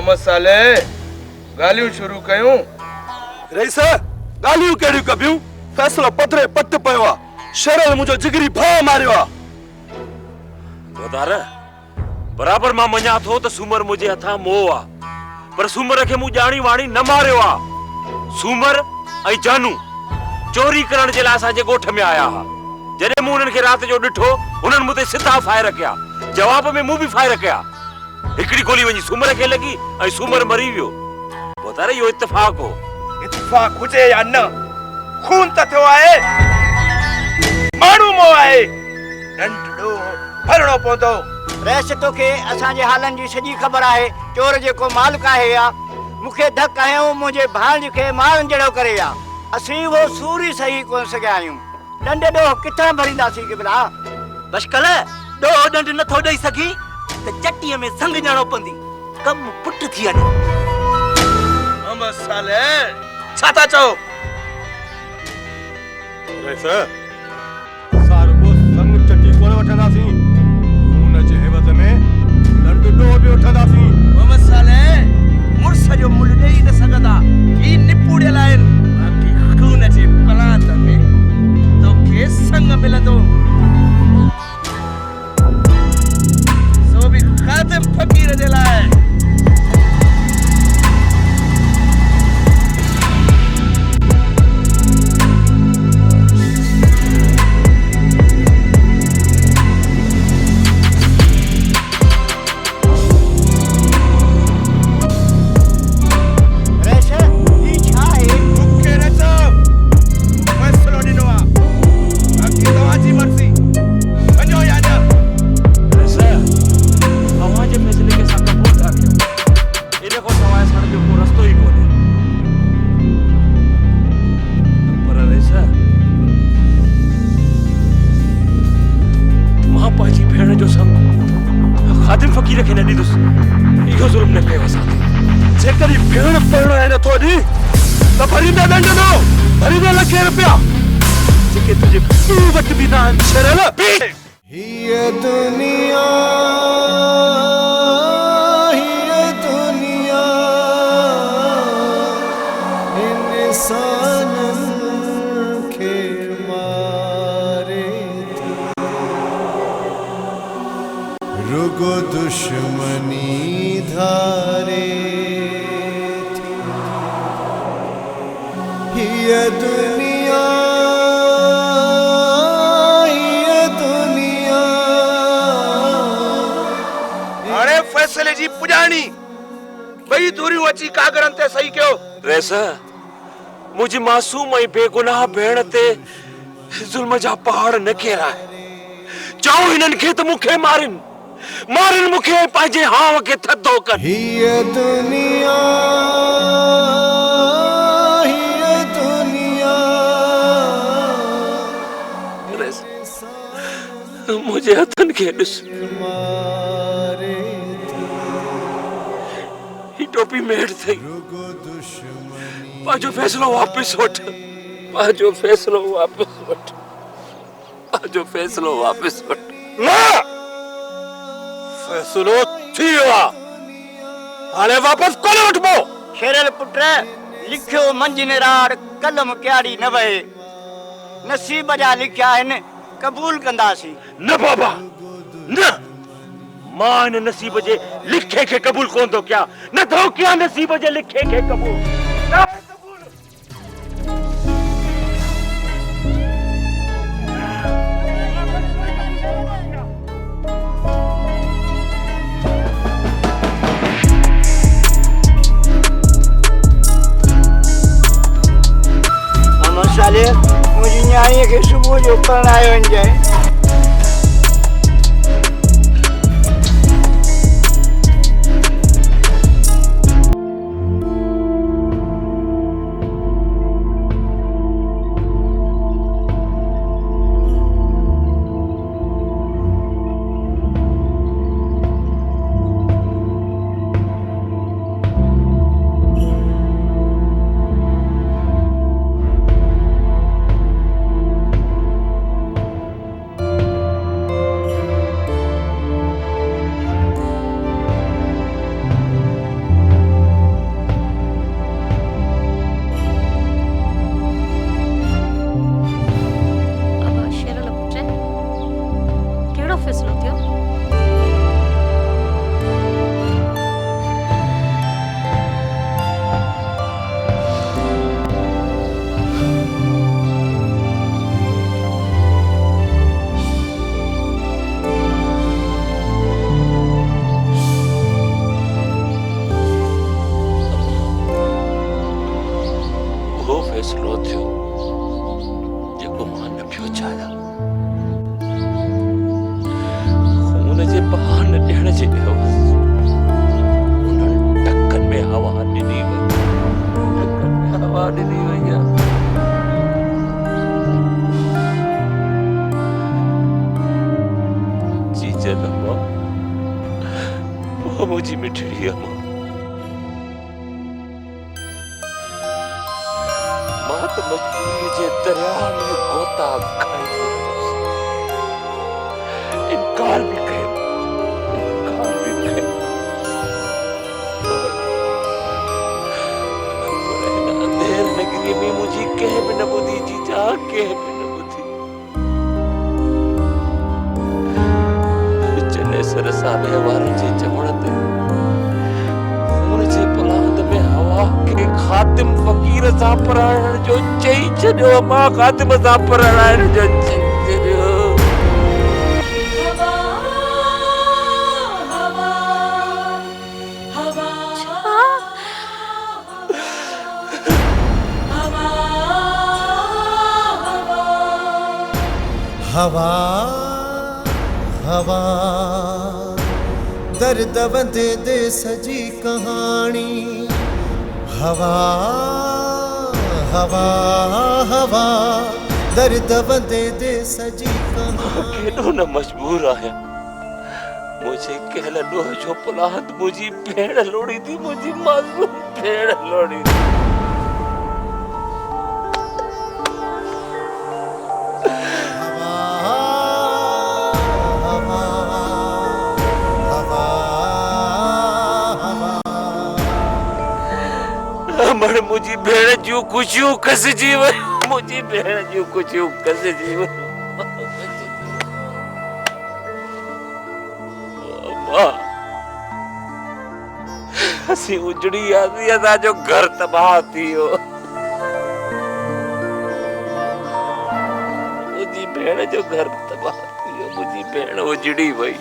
मोहम्मद साले गालियूं शुरू कयूं। रईस गालियूं कहिड़ियूं कबियूं? फैसलो पधरे पट पियो आहे। शरल मुंहिंजो जिगरी भाउ मारियो आहे। वधार बराबर मां मञा थो त सूमर मुंहिंजे हथां मोह आहे, पर सूमर खे मूं ॼाणी वाणी न मारियो आहे। सूमर ऐं जानू चोरी करण जे लाइ असांजे ॻोठ में आया हुआ। जॾहिं मूं उन्हनि खे राति जो ॾिठो, उन्हनि मूं ते सिधा फायर कया। जवाब में मूं बि फायर कया। हिकिड़ी गोली वञी सूमर खे लॻी ऐं सूमर मरी वियो। वधार इहो इत्तेफ़ाक़ हो। इत्तेफ़ाक़ हुजे या न, खून त थियो आहे, माण्हू मोह आहे, नंढड़ो भरणो पवंदो। रैस तोखे असांजे हालनि जी सॼी ख़बर आहे। चोर जेको मालिक आहे या मूंखे धक हयूं मुंहिंजे भांज खे मारनि जहिड़ो करे या असीं वो सूरी सही कोन सघिया आहियूं। ॾंड ॾोह किथां भरींदासीं कि बिला? बशकल ॾोह ॾंड नथो ॾेई सघी त चटीअ में संग ॼाणो पवंदी। कम पुट थी वञे। मोहम्मद साले छा था चओ? रईस सारुगो संग चटी कोन वठंदासीं, हुन जे हेवज़ में ॾंड ॾोह बि वठंदासीं। मोहम्मद साले मुर्स जो मुल्ह ॾेई न सघंदा। ही निपुड़ियल आहिनि। बाक़ी खून जे पलांत में तोखे संग मिलंदो। सो बि खातिम फ़कीर जे लाइ। रुगो दुश्मनी धारे ये दुनिया हाणे फैसले जी पुॼाणी ॿई दूरियूं अची कागरनि ते सही कयो। रईस मुंहिंजी मासूम ऐं बेगुनाह भेण ते ज़ुल्म जा पहाड़ न केराए। चओ हिननि खे त मूंखे मारिन मूंखे पंहिंजे हाव खे थधो कर। ये दुनिया मुझे हथन के ॾिस। ही टोपी मेड़ थई। पाजो फैसलो वापस वठ। पाजो फैसलो वापस वठ। पाजो फैसलो वापस वठ। ना फैसलो थी वियो आहे। हाणे वापस कोन वठबो। शेरल पुट लिखियो मंजनेरार कलम क्यारी न वहे। नसीब जा लिखिया आहिनि कबूल कंदासीं। न बाबा न, मां इन नसीब जे लिखे खे कबूल कोन थो कयां। न थो कयां नसीब जे लिखे खे कबूल। मोहम्मद साले मुंहिंजी न्याणीअ खे सुबुह जो परणायो वञिजांइ। न ॾियण जे बेवस उन्हनि टकनि में हवा ॾिनी वई, टकनि में हवा ॾिनी वई आहे। जीजन अम्मा, वो मुझी मिठड़ी अम्मा, मां त मजबूरी जे दरिया में गोता खाई वरितुसि। इनकार भी कयो, इनकार भी कयो, पर हिन अंधेर नगरी में मुझी कंहिं बि न ॿुधी जीजा, कंहिं बि न ॿुधी। जनेसर साहिब वारनि जे चवण ते मुंहिंजे पलांद में हवा खे ख़ातिम फ़कीर सां पराइण जो चई छॾियो, मां ख़ातिम सां पराइण जो चई छॾियो। हवा हवा दर्द वंदे दे सजी कहानी। हवा हवा हवा दर्द वंदे दे सजी कहानी। केॾो न मजबूर आहियां, मुझे कहल ॾोह जो पलांद मुंहिंजी भेण लोड़ी थी, मुंहिंजी मासूम भेण लोड़ी थी। मण मुंहिंजी भेण जूं खुशियूं कसिजी वयूं, मुंहिंजी भेण जूं खुशियूं कसिजी वयूं। अम्मा, असीं उजड़ी वियासीं, असांजो घर तबाह थी वियो। मुंहिंजी भेण जो घर तबाह थी वियो, मुंहिंजी भेण उजड़ी वई।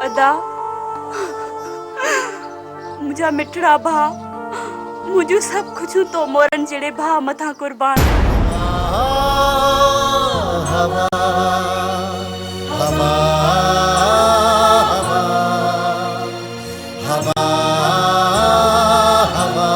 अदा, मुझा मिठड़ा भा, मुझू सब कुछ तो मोरन जेड़े भा मथा कुर्बान। हवा हवा हवा हवा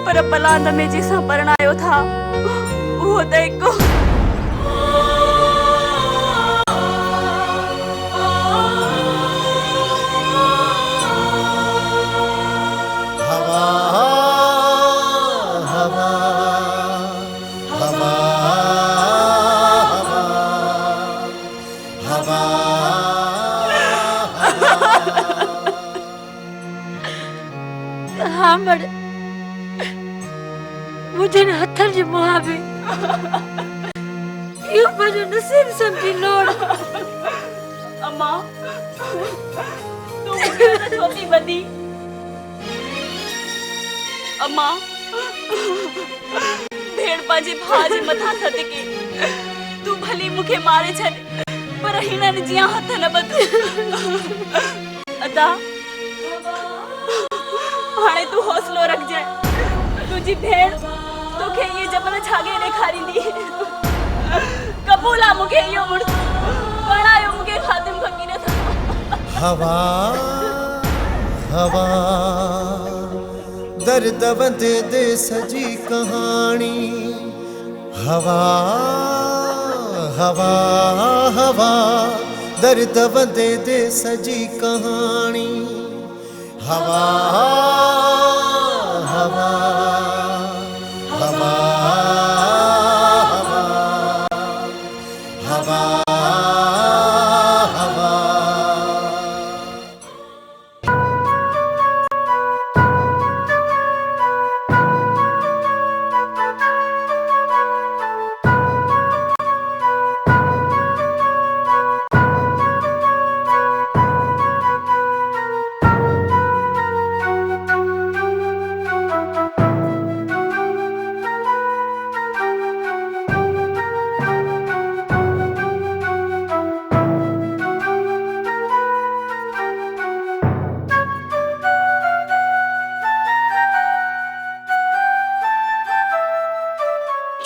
पर पलांद में जैसा परणायो था वो देखो। हवा हवा हवा हवा हाँ मर मुझे न हथर जे मुहाबे यो मजो नसीब समझी लोड़। अम्मा, तू मुझे तो छोटी बदी। अम्मा, भेड़ पाजे भाज मथा सटके, तू भली मुखे मारे छड़, पर हिनन जिया हथ न बदू। अदा, हाणे तू हौसलो रख जाए, तुझी भेड़ तोखे ये जबल छागे ने खारी दी। कबूला मुखे यो मुड़, बनायो मुखे खातिम फकीर था। हवा हवा दर्द वंदे दे सजी कहानी। हवा हवा हवा दर्द वंदे दे सजी कहानी। हवा हवा हवा हवा हवा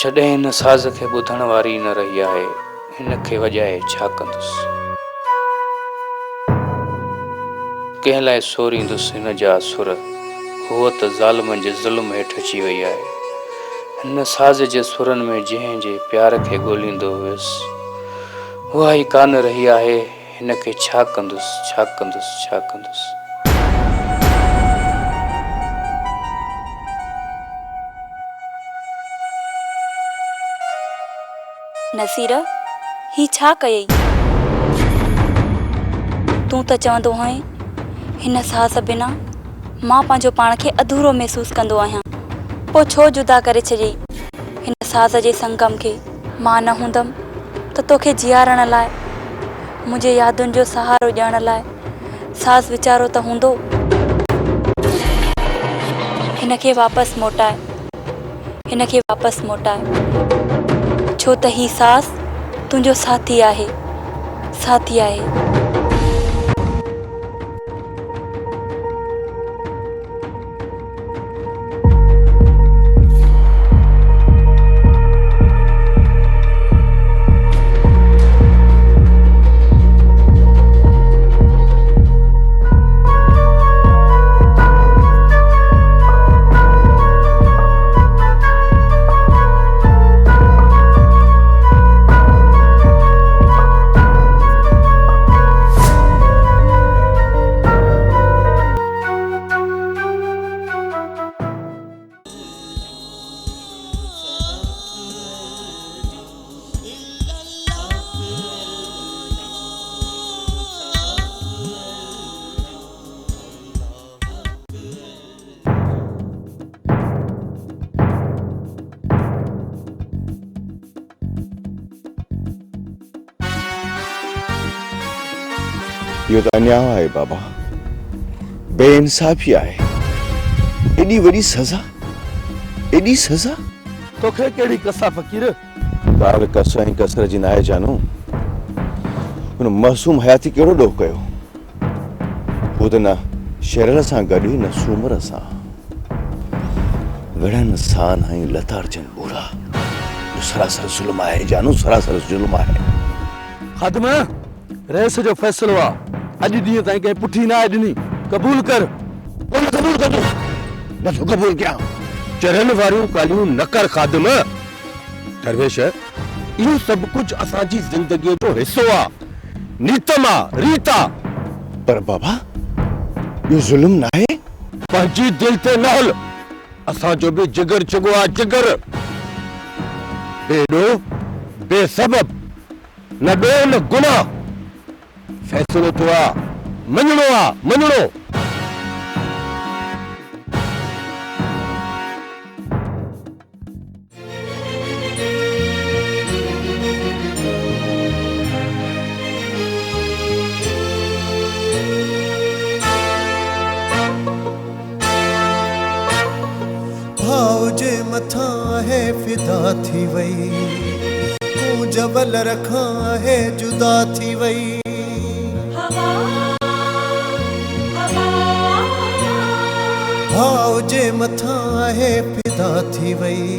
जॾहिं हिन साज़ खे ॿुधण वारी न रही आहे, हिन खे वॼाए छा कंदुसि? कंहिं लाइ सोरींदुसि हिन जा सुर, हूअ त ज़ालिमनि जे ज़ुल्म हेठि अची वई आहे। हिन साज़ जे सुरनि में जंहिं जे प्यार खे ॻोल्हींदो हुयुसि, उहा ई कान रही आहे। हिन खे छा कंदुसि, छा कंदुसि, छा कंदुसि? नसीर, ही छा कयई? तूं त चवंदो आहीं हिन साज़ बिना मां पंहिंजो पाण खे अधूरो महसूसु कंदो आहियां, पोइ छो जुदा करे छॾियई? हिन साज़ जे संगम खे मां न हूंदमि त तोखे जीआरण लाइ, मुंहिंजे यादुनि जो सहारो ॾियण लाइ साज़ वीचारो त हूंदो। हिन खे वापसि मोटाए, हिन खे वापसि मोटाए, छो त ही साज़ तुंहिंजो साथी आहे, साथी आहे। इहो त अन्याय आहे बाबा, बेइंसाफ़ी आहे। एॾी वॾी सज़ा, एॾी सज़ा। तोखे कहिड़ी कसा फ़कीर? ॻाल्हि कस ऐं कसर जी नाहे जानू। हुन मासूम हयाती कहिड़ो ॾोह कयो? हू त न शरल सां गॾु न सूमर सां, विढ़नि सान ऐं लताड़जनि ॿूढ़ा। सरासर ज़ुल्म आहे जानू, सरासर ज़ुल्म आहे। ख़ादिम, रेस जो फ़ैसिलो आहे। अॼु ॾींहं ताईं कंहिं पुठी न आहे ॾिनी। क़बूल कर। कोन क़बूल कंदो, नथो क़बूल कयां। चढ़नि वारियूं ॻाल्हियूं न कर ख़ादिम। दरवेश, इहो सभु कुझु असांजी ज़िंदगीअ जो हिसो आहे, नीतम आहे, रीत आहे। पर बाबा, इहो ज़ुल्म न आहे। पंहिंजी दिलि ते न हल। असांजो बि जिगर चुगो आहे, जिगर। बेॾो बेसबब न ॾोह न गुनाह। फैसलो तो आहे, मञणो आहे, मञणो। भाव जे मथां है फिदा थी वई, तूं जबल रखां है जुदा थी वई। भाव जे मथां है फिदा थी वई,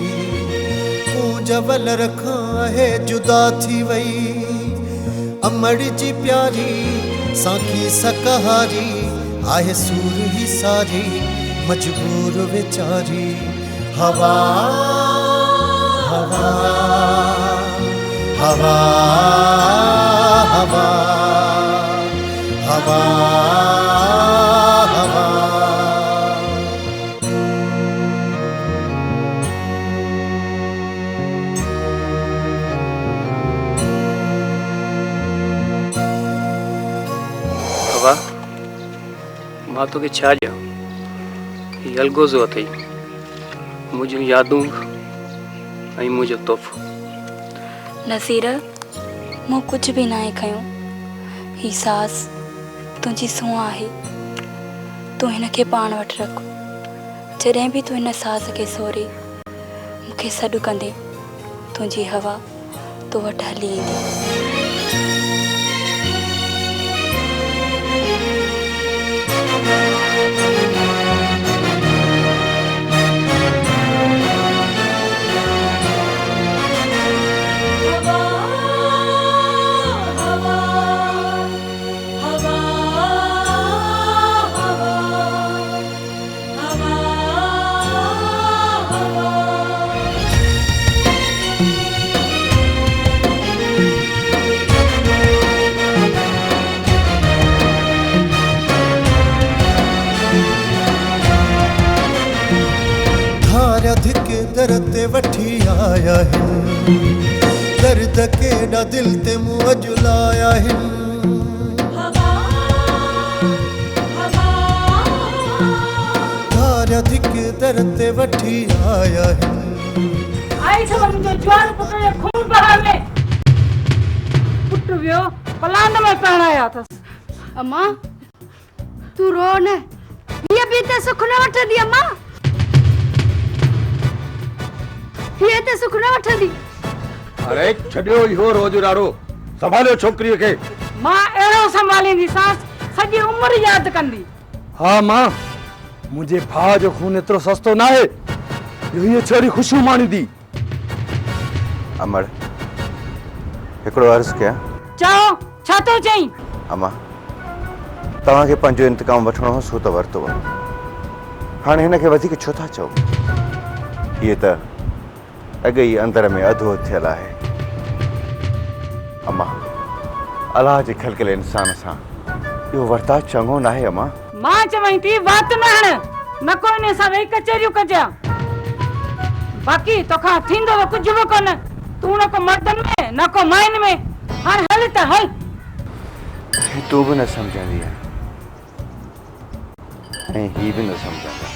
तूं जबल रखां है जुदा थी वई। अमड़ जी प्यारी साखी सकहारी आहे सूर ही सारी, मजबूर विचारी। हवा हवा हवा हवा हवा हवा। हवा, मां तोखे छा ॾियां? हीउ अलगोज़ो अथई, मुंहिंजूं यादूं ऐं मुंहिंजो तोहफ़ो। नसीर, मूं कुझु बि नाहे खयो। ही साज़ तुंहिंजी सूंह आहे, तूं हिन खे पाण वटि रख। जॾहिं बि तूं हिन साज़ खे सोरे मूंखे सॾु कंदे, तुंहिंजी हवा तो वटि हली ईंदी। मुंह जुलाया हिन धार धिक दर ते वठी आया हिन आई छो मुंहिंजो जवान पुट जो खून बहा में पुट वियो पलांड में पहणाया अथसि। अम्मा तू रो न ये भी ते सुख न वठंदी अम्मा ये ते सुख न वठंदी। अरे छॾियो इहो रोज़गारो संभालियो छोकिरीअ खे। मां अहिड़ो संभालींदीसांसि सॼी उमिरि यादि कंदी। हाँ मां मुंहिंजे भाउ जो खून एतिरो सस्तो न आहे हीअ छोरी ख़ुशियूं माणींदी। अमर हिकिड़ो अर्ज़ु कयां। चओ छा थो चईं? अमा तव्हांखे पंहिंजो इंतकाम वठिणो हो सो त वरितो हाणे हिनखे वधीक छो था चओ? हीअ त अॻ ई अंदर में अधो थियल आहे। अमा अलाह जे खलकियल इंसान सां इहो वर्ताव चङो न आहे। अमा मां चवई थी वात न हण न को इन सां वेही कचहरियूं कजां बाक़ी तोखां थींदो त कुझु बि कोन। तूं न को मर्दनि में न को माइन में हाणे हल त हल। तूं बि न सम्झंदी ऐं ही बि न सम्झंदा।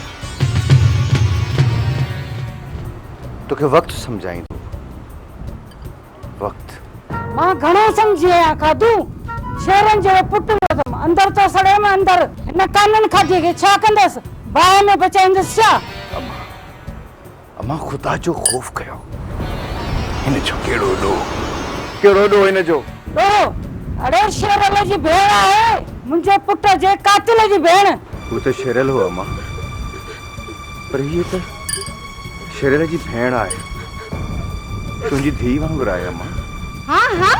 तोखे वक़्तु सम्झाईंदो वक़्तु। मां घणो सम्झी आहियां खाधू शेरनि जो पुटु वधम अंदर तो सड़े में अंदर हिन काननि खाधीअ खे छा कंदसि बाहि में बचाईंदसि छा? अमा ख़ुदा जो ख़ौफ़ कयो। हिन जो कहिड़ो ॾोह हिन जो ॾोह? अड़े शेरल जी भेण आहे मुंहिंजे पुट जे कातिल जी भेण। हू त शेरल हो अमा पर हीअ त शेरल जी भेण आहे तुंहिंजी धीउ वांगुरु आहे। अमा हाँ हाँ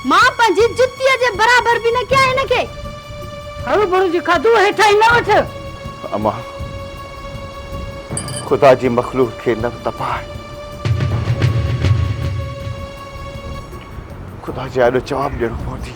मां पंहिंजी जुतीअ जे बराबर बि न कया हिनखे। हरु बुरु जी खाधू हेठां ई न वठ। अमा ख़ुदा जी मखलूक खे न तपाए। ख़ुदा जे आॾो जवाबु ॾियणो पवंदी।